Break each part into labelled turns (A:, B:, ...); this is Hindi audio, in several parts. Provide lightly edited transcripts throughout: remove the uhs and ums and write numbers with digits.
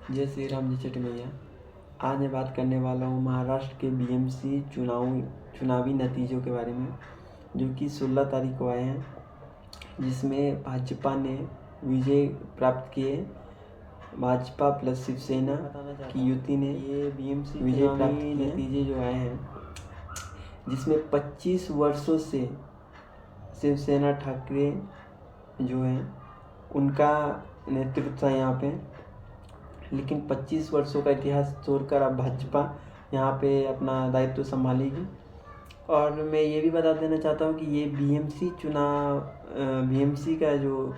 A: जय श्री राम, जय छठी मैया। आज मैं बात करने वाला हूँ महाराष्ट्र के बीएमसी चुनावी नतीजों के बारे में, जो कि 16 तारीख को आए हैं, जिसमें भाजपा ने विजय प्राप्त किए। भाजपा प्लस शिवसेना की युति ने ये बीएमसी विजय प्राप्त किए। नतीजे जो आए हैं, जिसमें 25 वर्षों से शिवसेना ठाकरे जो हैं उनका नेतृत्व था यहाँ पे, लेकिन 25 वर्षों का इतिहास छोड़कर अब भाजपा यहाँ पे अपना दायित्व संभालेगी। और मैं ये भी बता देना चाहता हूँ कि ये बीएमसी का जो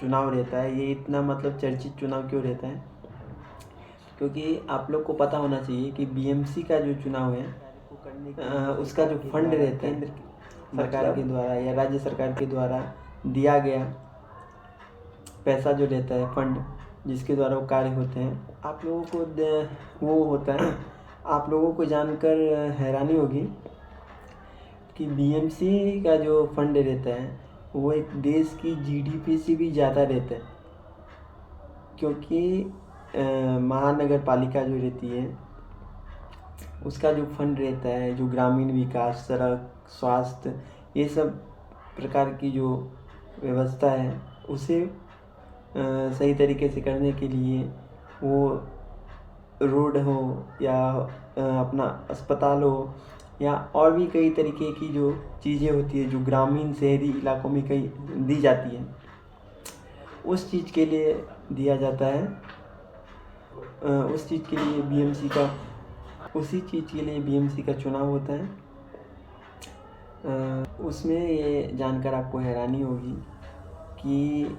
A: चुनाव रहता है, ये इतना मतलब चर्चित चुनाव क्यों रहता है, क्योंकि आप लोग को पता होना चाहिए कि बीएमसी का जो चुनाव है उसका जो फंड रहता है केंद्र सरकार के द्वारा या राज्य सरकार के द्वारा दिया गया पैसा जो रहता है, फंड जिसके द्वारा वो कार्य होते हैं, आप लोगों को वो होता है। आप लोगों को जानकर हैरानी होगी कि बीएमसी का जो फंड रहता है वो एक देश की जीडीपी से भी ज़्यादा रहता है, क्योंकि महानगर पालिका जो रहती है उसका जो फंड रहता है, जो ग्रामीण विकास, सड़क, स्वास्थ्य, ये सब प्रकार की जो व्यवस्था है उसे सही तरीके से करने के लिए, वो रोड हो या अपना अस्पताल हो या और भी कई तरीके की जो चीज़ें होती है जो ग्रामीण शहरी इलाकों में कई दी जाती है, उस चीज़ के लिए दिया जाता है। उस चीज़ के लिए बीएमसी का चुनाव होता है। उसमें ये जानकर आपको हैरानी होगी कि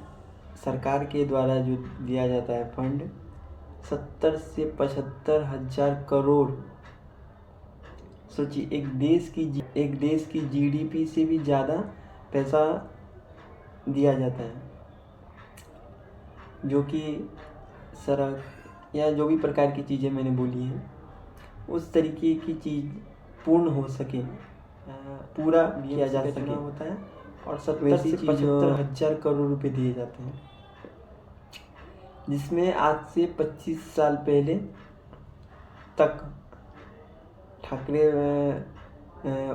A: सरकार के द्वारा जो दिया जाता है फंड 70 से 75 हजार करोड़, सोचिए, एक देश की जीडीपी से भी ज़्यादा पैसा दिया जाता है, जो कि सड़क या जो भी प्रकार की चीज़ें मैंने बोली हैं उस तरीके की चीज़ पूर्ण हो सके, पूरा किया जा सके होता है। और 70 से 75 हजार करोड़ रुपए दिए जाते हैं, जिसमें आज से 25 साल पहले तक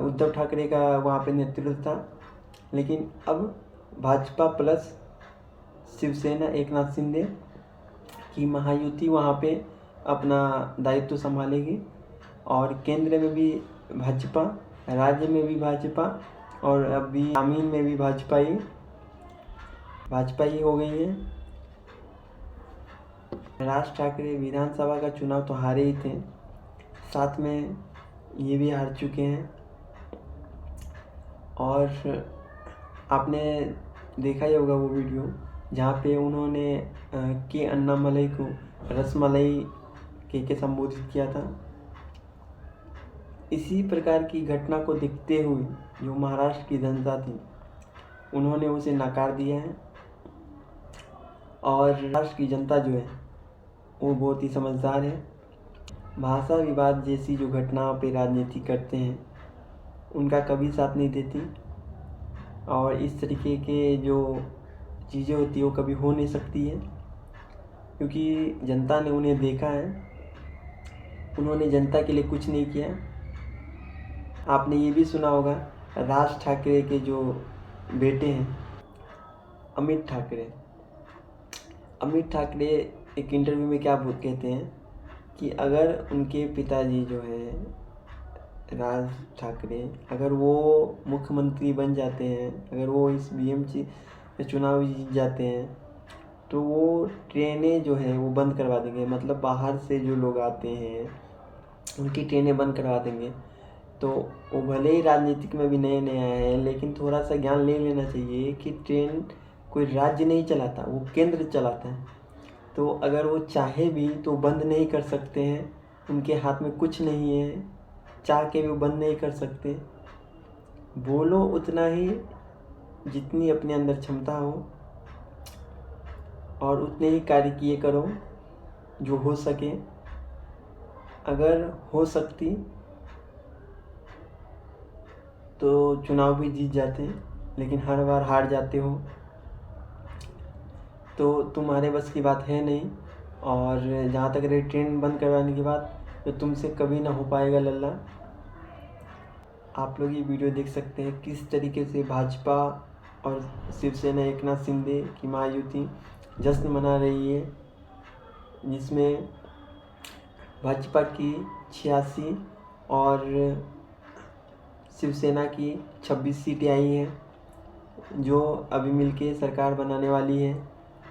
A: उद्धव ठाकरे का वहाँ पे नेतृत्व था, लेकिन अब भाजपा प्लस शिवसेना एकनाथ शिंदे की महायुति वहाँ पे अपना दायित्व संभालेगी। और केंद्र में भी भाजपा, राज्य में भी भाजपा, और अभी ग्रामीण में भी भाजपा ही हो गई है। राज ठाकरे विधानसभा का चुनाव तो हारे ही थे, साथ में ये भी हार चुके हैं। और आपने देखा ही होगा वो वीडियो जहाँ पे उन्होंने के अन्नामलई को रसमलाई के संबोधित किया था। इसी प्रकार की घटना को देखते हुए जो महाराष्ट्र की जनता थी उन्होंने उसे नकार दिया है। और महाराष्ट्र की जनता जो है वो बहुत ही समझदार है। भाषा विवाद जैसी जो घटनाओं पे राजनीति करते हैं उनका कभी साथ नहीं देती, और इस तरीके के जो चीज़ें होती है वो कभी हो नहीं सकती है, क्योंकि जनता ने उन्हें देखा है, उन्होंने जनता के लिए कुछ नहीं किया। आपने ये भी सुना होगा राज ठाकरे के जो बेटे हैं अमित ठाकरे एक इंटरव्यू में क्या कहते हैं कि अगर उनके पिताजी जो हैं राज ठाकरे, अगर वो मुख्यमंत्री बन जाते हैं, अगर वो इस बीएमसी चुनाव जीत जाते हैं, तो वो ट्रेनें जो है वो बंद करवा देंगे। मतलब बाहर से जो लोग आते हैं उनकी ट्रेनें बंद करवा देंगे। तो वो भले ही राजनीतिक में भी नए आए हैं, लेकिन थोड़ा सा ज्ञान ले लेना चाहिए कि ट्रेन कोई राज्य नहीं चलाता, वो केंद्र चलाता है। तो अगर वो चाहे भी तो बंद नहीं कर सकते हैं, उनके हाथ में कुछ नहीं है, चाह के भी वो बंद नहीं कर सकते। बोलो उतना ही जितनी अपने अंदर क्षमता हो, और उतने ही कार्य किए करो जो हो सके। अगर हो सकती तो चुनाव भी जीत जाते हैं, लेकिन हर बार हार जाते हो तो तुम्हारे बस की बात है नहीं। और जहाँ तक रही ट्रेन बंद करवाने की बात, तो तुमसे कभी ना हो पाएगा लल्ला। आप लोग ये वीडियो देख सकते हैं किस तरीके से भाजपा और शिवसेना एकनाथ शिंदे की महायुति जश्न मना रही है, जिसमें भाजपा की 86 और शिवसेना की 26 सीटें आई हैं, जो अभी मिलके सरकार बनाने वाली है।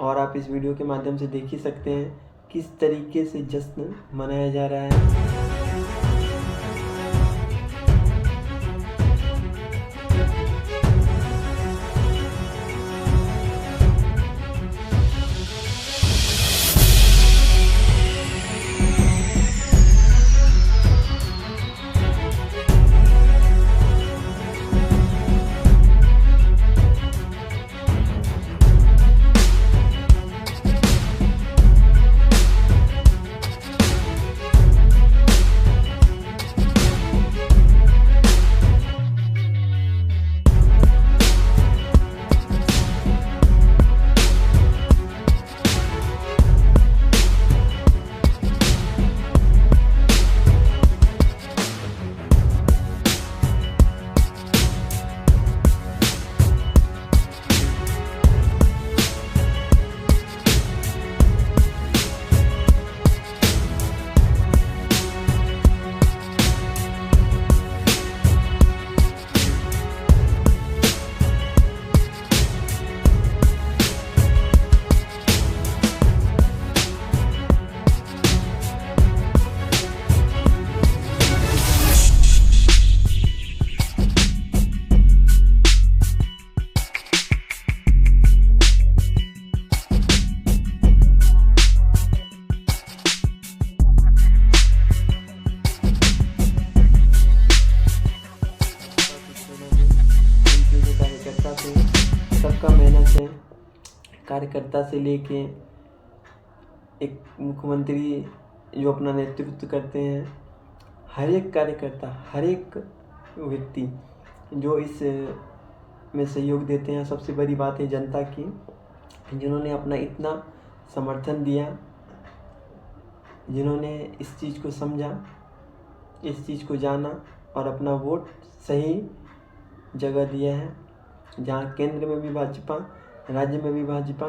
A: और आप इस वीडियो के माध्यम से देख ही सकते हैं किस तरीके से जश्न मनाया जा रहा है। सबका मेहनत है, कार्यकर्ता से लेके एक मुख्यमंत्री जो अपना नेतृत्व करते हैं, हर एक कार्यकर्ता, हर एक व्यक्ति जो इस में सहयोग देते हैं। सबसे बड़ी बात है जनता की, जिन्होंने अपना इतना समर्थन दिया, जिन्होंने इस चीज़ को समझा, इस चीज़ को जाना और अपना वोट सही जगह दिया है। जहाँ केंद्र में भी भाजपा, राज्य में भी भाजपा,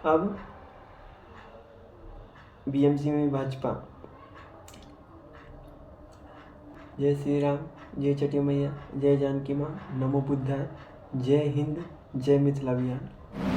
A: अब बीएमसी में भी भाजपा। जय श्री राम, जय छठी मैया, जय जानकी माँ, नमो बुद्धाय, जय हिंद, जय मिथिला अभियान।